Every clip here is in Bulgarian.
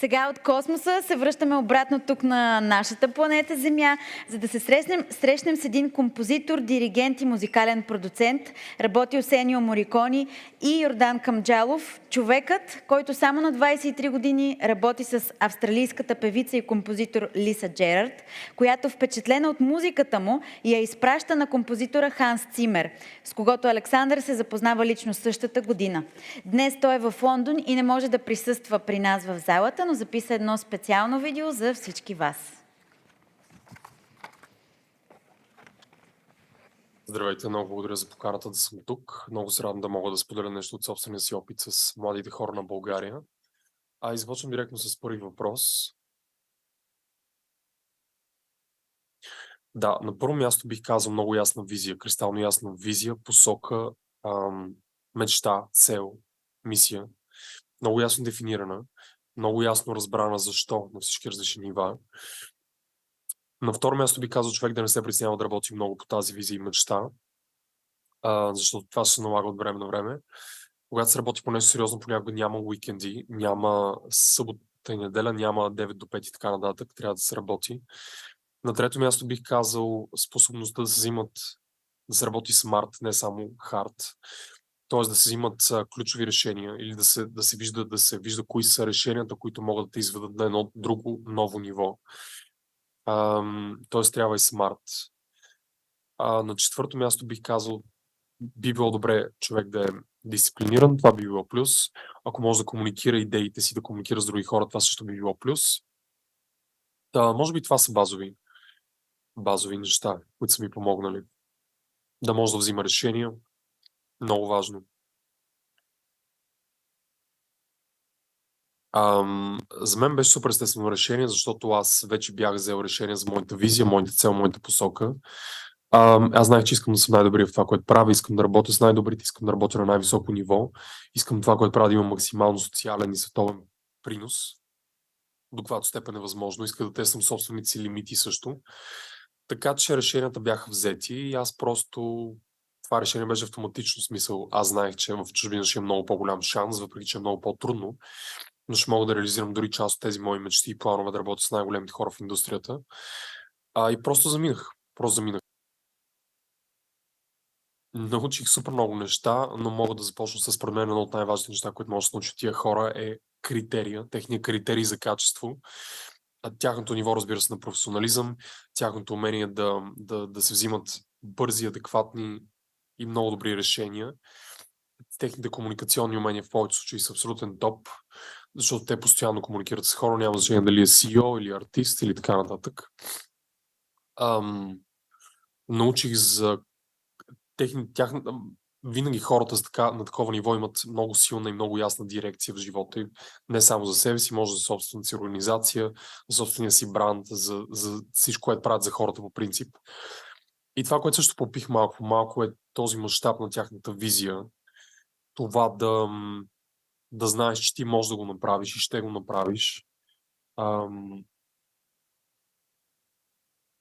Сега от космоса се връщаме обратно тук на нашата планета Земя, за да се срещнем с един композитор, диригент и музикален продуцент, работил с Енио Морикони и Йордан Камджалов, човекът, който само на 23 години работи с австралийската певица и композитор Лиса Джерард, която впечатлена от музиката му я изпраща на композитора Ханс Цимер, с когото Александър се запознава лично същата година. Днес той е в Лондон и не може да присъства при нас в залата, но записа едно специално видео за всички вас. Здравейте, много благодаря за поканата да съм тук. Много се радвам да мога да споделя нещо от собствения си опит с младите хора на България. Започвам директно с първи въпрос. Да, на първо място бих казал много ясна визия, кристално ясна визия, посока, мечта, цел, мисия. Много ясно дефинирана, много ясно разбрана защо на всички различни нива. На второ място бих казал човек да не се притеснява да работи много по тази визия и мечта, защото това ще се налага от време на време. Когато се работи по нещо сериозно, понякога няма уикенди, няма събота и неделя, няма 9 до 5 и така нататък, трябва да се работи. На трето място бих казал способността да се работи смарт, не само хард. Т.е. да се взимат ключови решения или да се вижда кои са решенията, които могат да те изведат на едно друго ново ниво. Т.е. трябва и смарт. На четвърто място бих казал, би било добре човек да е дисциплиниран, това би било плюс. Ако може да комуникира идеите си, да комуникира с други хора, това също би било плюс. Може би това са базови неща, които са ми помогнали. Да може да взима решения. Много важно. За мен беше супер естествено решение, защото аз вече бях взел решение за моята визия, моята цел, моята посока. Аз знаех, че искам да съм най-добрия в това, което правя, искам да работя с най-добрите, искам да работя на най-високо ниво, искам това, което правя да има максимално социален и световен принос, до каквато степен е възможно, иска да тествам собствените си лимити също. Така че решенията бяха взети и аз просто това решение беше автоматично смисъл. Аз знаех, че в чужбина ще е много по-голям шанс, въпреки че е много по-трудно, но ще мога да реализирам дори част от тези мои мечти и планове да работя с най-големите хора в индустрията. И просто заминах. Научих супер много неща, но мога да започна с според мен едно от най-важните неща, които може да се научат тия хора е критерия, техния критерий за качество. Тяхното ниво, разбира се, на професионализъм, тяхното умение да се взимат бързи, адекватни и много добри решения. Техните комуникационни умения в повечето случаи са абсолютен топ, защото те постоянно комуникират с хора, няма значение дали е CEO или артист или така нататък. Научих за винаги хората на такова ниво имат много силна и много ясна дирекция в живота им. Не само за себе си, може за собствената си организация, за собствения си бранд, за всичко, което правят за хората по принцип. И това, което също попих малко по малко е този мащаб на тяхната визия. Това да знаеш, че ти можеш да го направиш и ще го направиш.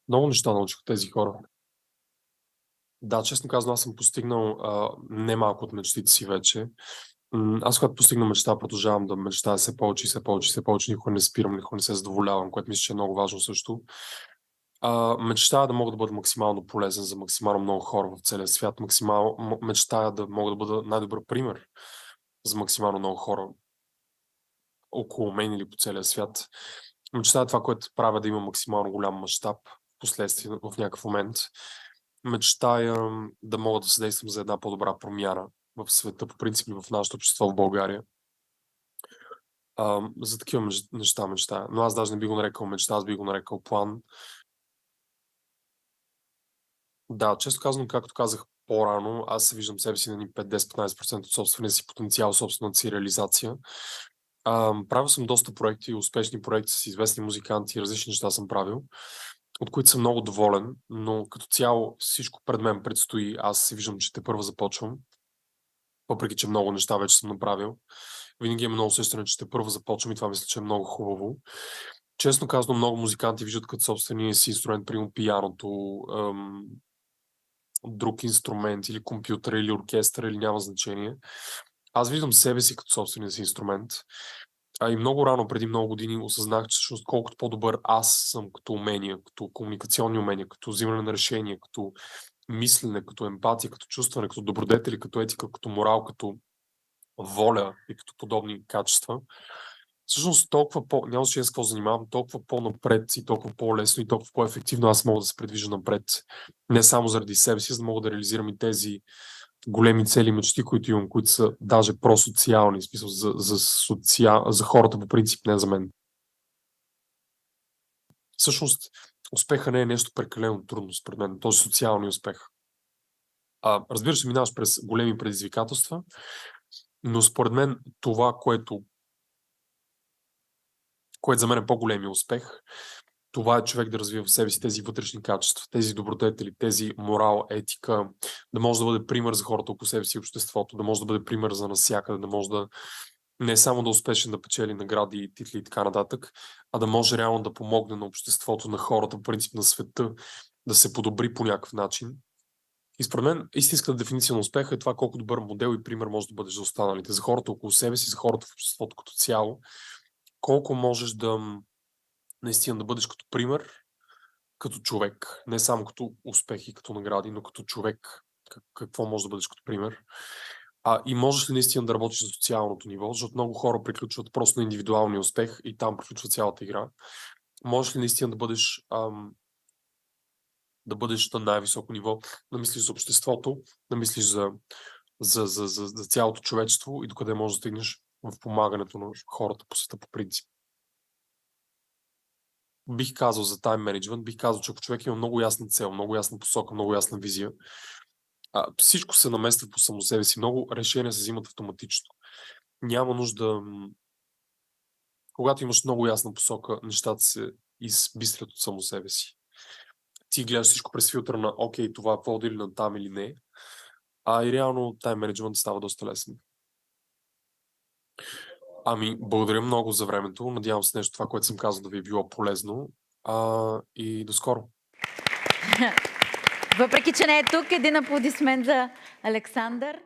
Много неща научих от тези хора. Да, честно казано, аз съм постигнал немалко от мечтите си вече. Аз, когато постигна мечта, продължавам да мечтая все повече и все повече, все повече. Никога не спирам, никога не се задоволявам, което мисля, че е много важно също. Мечтая да мога да бъда максимално полезен за максимално много хора в целия свят. Мечтая да мога да бъда най-добър пример за максимално много хора около мен или по целия свят. Мечтая това, което правя, да има максимално голям мащаб в последствие в някакъв момент. Мечтая да мога да съдействам за една по-добра промяна в света, по принцип в нашето общество в България. За такива неща мечтая. Но аз даже не би го нарекал мечта, аз би го нарекал план. Да, често казвам, както казах по-рано, аз се виждам себе си на 5-10-15% от собствения си потенциал, собствената си реализация. Правил съм доста проекти, успешни проекти с известни музиканти, различни неща съм правил, от които съм много доволен, но като цяло всичко пред мен предстои. Аз се виждам, че тепърва започвам, въпреки че много неща вече съм направил. Винаги имам много усещане, че тепърва започвам и това мисля, че е много хубаво. Честно казано, много музиканти виждат като собствения си инструмент, примерно пианото, друг инструмент или компютър или оркестър или няма значение. Аз виждам себе си като собствения си инструмент А и много рано, преди много години, осъзнах, че всъщност колкото по-добър аз съм като умения, като комуникационни умения, като взимане на решения, като мислене, като емпатия, като чувстване, като добродетели, като етика, като морал, като воля и като подобни качества, всъщност толкова няма значение с какво занимавам, толкова по-напред и толкова по-лесно и толкова по-ефективно аз мога да се придвижа напред. Не само заради себе си, за да мога да реализирам и тези големи цели и мечти, които имам, които са даже просоциални, в смисъл за хората по принцип, не за мен. Всъщност, успеха не е нещо прекалено трудно, според мен, този социалния успех. Разбира се, минаваш през големи предизвикателства, но според мен това, което за мен е по-големия успех, това е човек да развива в себе си тези вътрешни качества, тези добродетели, тези морал, етика, да може да бъде пример за хората около себе си и обществото, да може да бъде пример за навсякъде, да може да не само да е успешен да печели награди, титли и така нататък, а да може реално да помогне на обществото, на хората, по принцип на света, да се подобри по някакъв начин. И според мен истинската дефиниция на успеха е това колко добър модел и пример може да бъдеш за останалите, за хората около себе си, за хората в обществото като цяло. Колко можеш да наистина да бъдеш като пример, като човек, не само като успехи, и като награди, но като човек, какво може да бъдеш като пример. И можеш ли наистина да работиш за социалното ниво, защото много хора приключват просто на индивидуалния успех и там приключва цялата игра. Можеш ли наистина да бъдеш на най-високо ниво, да мислиш за обществото, да мислиш за цялото човечество и докъде можеш да стигнеш в помагането на хората по света по принцип. Бих казал за тайм менеджмент, бих казал, че ако човек има много ясна цел, много ясна посока, много ясна визия, всичко се намества по само себе си. Много решения се взимат автоматично. Няма нужда. Когато имаш много ясна посока, нещата се избистрят от само себе си. Ти гледаш всичко през филтъра на окей, това води ли на там или не. И реално тайм менеджмент става доста лесен. Благодаря много за времето. Надявам се нещо това, което съм казал, да ви е било полезно. И до скоро. Въпреки че не е тук, един аплодисмент за Александър.